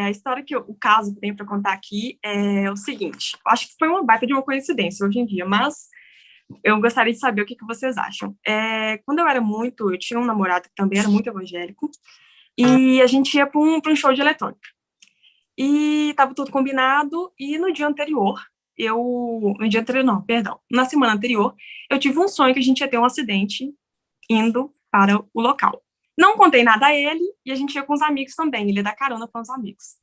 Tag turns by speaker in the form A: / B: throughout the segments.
A: a história o caso que eu tenho para contar aqui é o seguinte. Eu acho que foi uma baita de uma coincidência hoje em dia, mas eu gostaria de saber o que vocês acham. Quando eu tinha um namorado que também era muito evangélico, e a gente ia para um show de eletrônica. E estava tudo combinado, e na semana anterior, eu tive um sonho que a gente ia ter um acidente indo para o local. Não contei nada a ele, e a gente ia com os amigos também, ele ia dar carona para os amigos.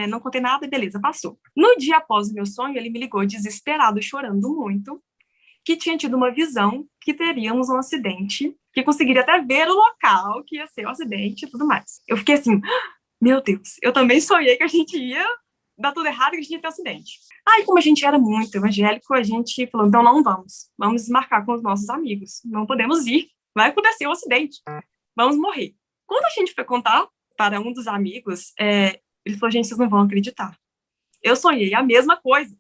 A: Não contei nada, beleza, passou. No dia após o meu sonho, ele me ligou desesperado, chorando muito, que tinha tido uma visão que teríamos um acidente, que conseguiria até ver o local que ia ser o acidente e tudo mais. Eu fiquei assim, meu Deus, eu também sonhei que a gente ia dar tudo errado e que a gente ia ter um acidente. Aí, como a gente era muito evangélico, a gente falou, então não vamos marcar com os nossos amigos, não podemos ir, vai acontecer um acidente, vamos morrer. Quando a gente foi contar para um dos amigos, ele falou, gente, vocês não vão acreditar. Eu sonhei a mesma coisa.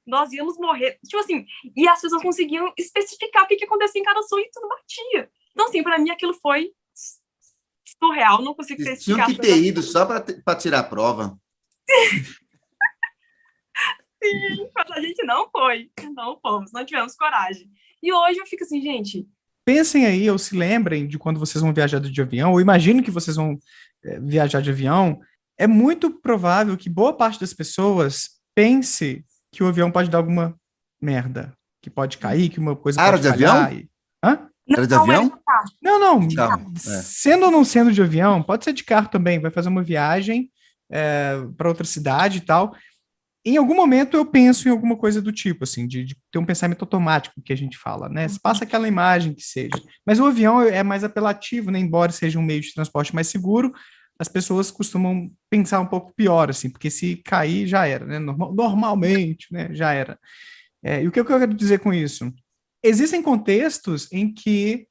A: Nós íamos morrer. Tipo assim, e as pessoas conseguiam especificar o que acontecia em cada sonho e tudo batia. Então, assim, para mim aquilo foi surreal, não consigo
B: especificar. Tinha que ter ido só para tirar a prova.
A: Sim, mas a gente não fomos, não tivemos coragem. E hoje eu fico assim, gente...
C: Pensem aí, ou se lembrem de quando vocês vão viajar de avião, ou imagino que vocês vão viajar de avião, é muito provável que boa parte das pessoas pense que o avião pode dar alguma merda, que pode cair, que uma coisa pode falhar.
B: Avião? Hã? Era de avião?
C: Não. Sendo ou não sendo de avião, pode ser de carro também, vai fazer uma viagem para outra cidade e tal. Em algum momento eu penso em alguma coisa do tipo, assim, de ter um pensamento automático que a gente fala, né? Se passa aquela imagem que seja. Mas o avião é mais apelativo, né? Embora seja um meio de transporte mais seguro, as pessoas costumam pensar um pouco pior, assim, porque se cair, já era, né? Normalmente, né? Já era. E o que eu quero dizer com isso? Existem contextos em que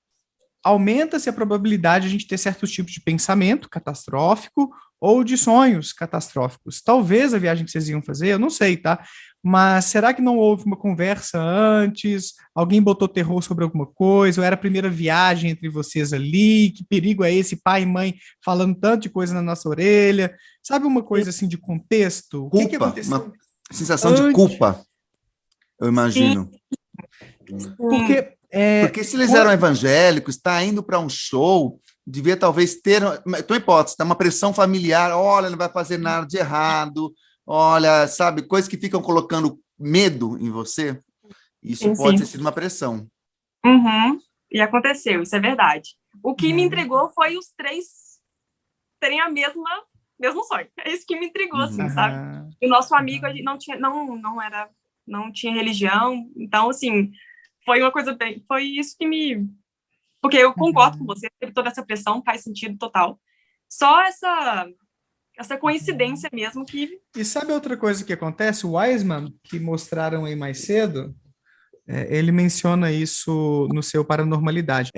C: aumenta-se a probabilidade de a gente ter certos tipos de pensamento catastrófico ou de sonhos catastróficos. Talvez a viagem que vocês iam fazer, eu não sei, tá? Mas será que não houve uma conversa antes? Alguém botou terror sobre alguma coisa? Ou era a primeira viagem entre vocês ali? Que perigo é esse? Pai e mãe falando tanto de coisa na nossa orelha? Sabe uma coisa assim de contexto?
B: Culpa, que aconteceu? Uma sensação de culpa, eu imagino. Porque se eles eram evangélicos, está indo para um show, devia talvez ter, tua hipótese, tá uma pressão familiar, olha, não vai fazer nada de errado, olha, sabe, coisas que ficam colocando medo em você, isso pode ter sido uma pressão.
A: Uhum. E aconteceu, isso é verdade. O que me intrigou foi os três terem mesmo sonho. É isso que me intrigou, assim, sabe? E o nosso amigo, a gente não tinha religião, então, assim, foi uma coisa bem... Foi isso que me... Porque eu concordo com você, teve toda essa pressão, faz sentido total. Só essa coincidência mesmo que...
C: E sabe outra coisa que acontece? O Wiseman, que mostraram aí mais cedo, ele menciona isso no seu Paranormalidade.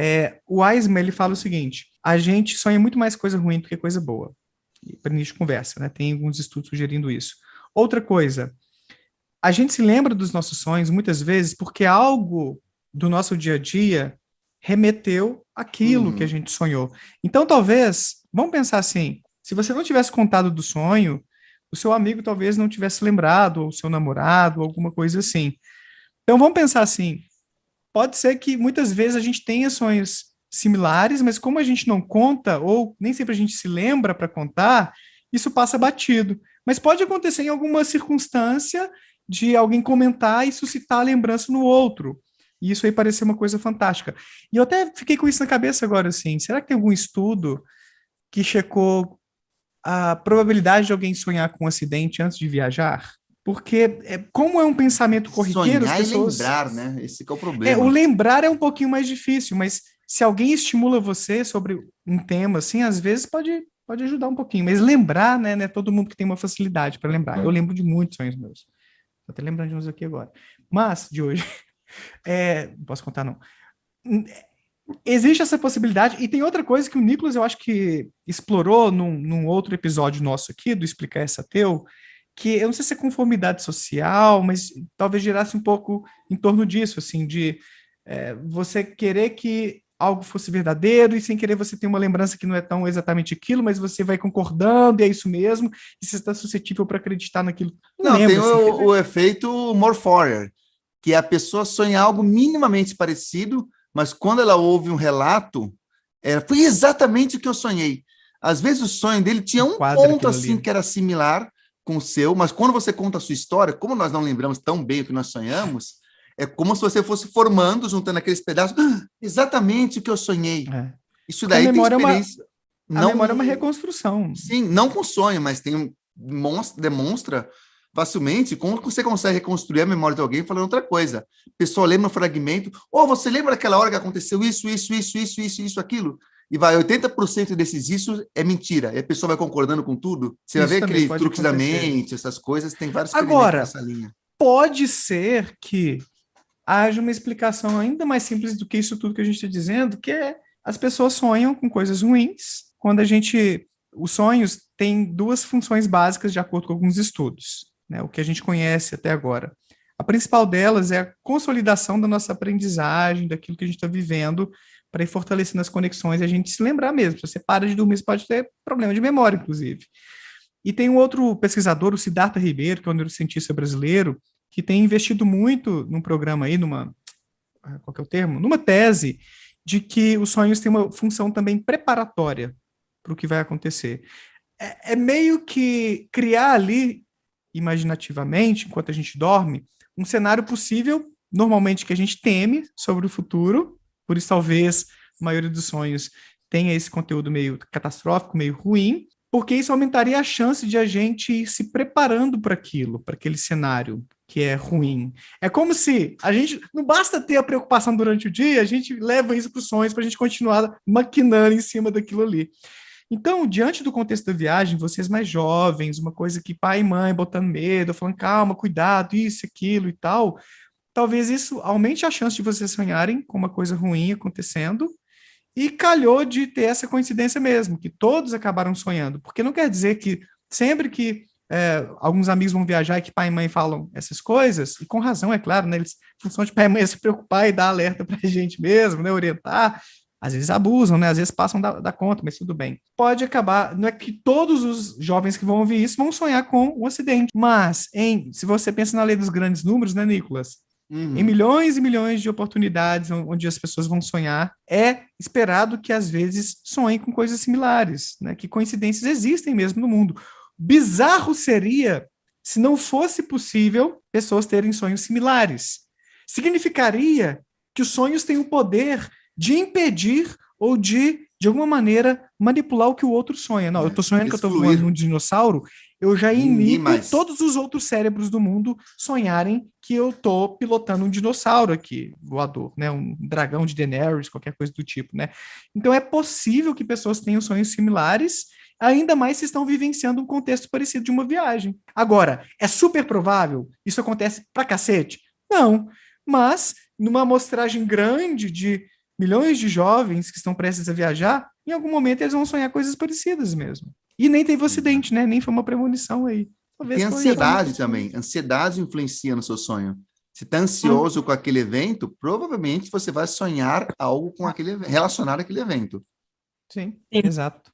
C: O Wiseman, ele fala o seguinte, a gente sonha muito mais coisa ruim do que coisa boa. Para início de conversa, né? Tem alguns estudos sugerindo isso. Outra coisa, a gente se lembra dos nossos sonhos muitas vezes porque algo do nosso dia a dia remeteu aquilo que a gente sonhou. Então, talvez, vamos pensar assim, se você não tivesse contado do sonho, o seu amigo talvez não tivesse lembrado, ou o seu namorado, ou alguma coisa assim. Então, vamos pensar assim, pode ser que muitas vezes a gente tenha sonhos similares, mas como a gente não conta, ou nem sempre a gente se lembra para contar, isso passa batido. Mas pode acontecer em alguma circunstância de alguém comentar e suscitar a lembrança no outro. E isso aí pareceu uma coisa fantástica. E eu até fiquei com isso na cabeça agora, assim, será que tem algum estudo que checou a probabilidade de alguém sonhar com um acidente antes de viajar? Porque, como é um pensamento corriqueiro,
B: sonhar
C: as pessoas...
B: e lembrar, né? Esse que é o problema.
C: O lembrar é um pouquinho mais difícil, mas se alguém estimula você sobre um tema, assim, às vezes pode ajudar um pouquinho. Mas lembrar, né? Não é todo mundo que tem uma facilidade para lembrar. Eu lembro de muitos sonhos meus. Estou até lembrando de uns aqui agora. Mas, de hoje... não posso contar, não. Existe essa possibilidade, e tem outra coisa que o Nicolas, eu acho que explorou num outro episódio nosso aqui, do Explicar Essa Teu, que eu não sei se é conformidade social, mas talvez gerasse um pouco em torno disso, assim, de você querer que algo fosse verdadeiro, e sem querer você tem uma lembrança que não é tão exatamente aquilo, mas você vai concordando, e é isso mesmo, e você está suscetível para acreditar naquilo.
B: Não,
C: lembro,
B: tem
C: assim,
B: o efeito Morforer, que é a pessoa sonha algo minimamente parecido, mas quando ela ouve um relato, foi exatamente o que eu sonhei. Às vezes o sonho dele tinha um
C: enquadra
B: ponto
C: aquilo
B: assim
C: ali.
B: que era similar com o seu, mas quando você conta a sua história, como nós não lembramos tão bem o que nós sonhamos, é como se você fosse formando, juntando aqueles pedaços, exatamente o que eu sonhei.
C: É.
B: Isso
C: Porque a
B: daí tem
C: memória
B: experiência.
C: a
B: Não,
C: memória é uma reconstrução.
B: sim, não com sonho, mas demonstra facilmente como você consegue reconstruir a memória de alguém falando outra coisa. A pessoa lembra um fragmento, você lembra daquela hora que aconteceu isso, aquilo? E vai, 80% desses isso é mentira. E a pessoa vai concordando com tudo. Você vai
C: Isso
B: ver
C: também
B: aquele
C: pode
B: truques da
C: acontecer.
B: mente, essas coisas, tem vários experimentos
C: Agora,
B: nessa linha.
C: pode ser que haja uma explicação ainda mais simples do que isso tudo que a gente está dizendo, que é as pessoas sonham com coisas ruins, quando os sonhos têm duas funções básicas de acordo com alguns estudos, né, o que a gente conhece até agora. A principal delas é a consolidação da nossa aprendizagem, daquilo que a gente está vivendo, para ir fortalecendo as conexões e a gente se lembrar mesmo. Se você para de dormir, você pode ter problema de memória, inclusive. E tem um outro pesquisador, o Siddhartha Ribeiro, que é um neurocientista brasileiro, que tem investido muito num programa aí, qual que é o termo? Numa tese de que os sonhos têm uma função também preparatória para o que vai acontecer. É meio que criar ali, imaginativamente, enquanto a gente dorme, um cenário possível, normalmente que a gente teme sobre o futuro, por isso talvez a maioria dos sonhos tenha esse conteúdo meio catastrófico, meio ruim, porque isso aumentaria a chance de a gente ir se preparando para aquilo, para aquele cenário que é ruim. É como se a gente, não basta ter a preocupação durante o dia, a gente leva isso para os sonhos para a gente continuar maquinando em cima daquilo ali. Então, diante do contexto da viagem, vocês mais jovens, uma coisa que pai e mãe botando medo, falando calma, cuidado, isso, aquilo e tal, talvez isso aumente a chance de vocês sonharem com uma coisa ruim acontecendo, e calhou de ter essa coincidência mesmo, que todos acabaram sonhando, porque não quer dizer que sempre que alguns amigos vão viajar e que pai e mãe falam essas coisas, e com razão, é claro, né, eles, função de pai e mãe é se preocupar e dar alerta para a gente mesmo, né, orientar, às vezes abusam, né, às vezes passam da conta, mas tudo bem. Pode acabar, não é que todos os jovens que vão ouvir isso vão sonhar com um acidente, mas se você pensa na lei dos grandes números, né, Nicolas? Em milhões e milhões de oportunidades onde as pessoas vão sonhar, é esperado que às vezes sonhem com coisas similares, né? Que coincidências existem mesmo no mundo. Bizarro seria se não fosse possível pessoas terem sonhos similares. Significaria que os sonhos têm o poder de impedir ou de alguma maneira, manipular o que o outro sonha. Não, eu estou sonhando que eu estou voando num dinossauro, eu já inibo todos os outros cérebros do mundo sonharem que eu estou pilotando um dinossauro aqui, voador, né? Um dragão de Daenerys, qualquer coisa do tipo, né? Então é possível que pessoas tenham sonhos similares, ainda mais se estão vivenciando um contexto parecido de uma viagem. Agora, é super provável? Isso acontece pra cacete? Não, mas numa amostragem grande de milhões de jovens que estão prestes a viajar, em algum momento eles vão sonhar coisas parecidas mesmo. E nem teve acidente, né? Nem foi uma premonição aí.
B: Talvez tem ansiedade também. Ansiedade influencia no seu sonho. Se está ansioso com aquele evento, provavelmente você vai sonhar algo com aquele relacionado àquele evento.
C: Sim, exato.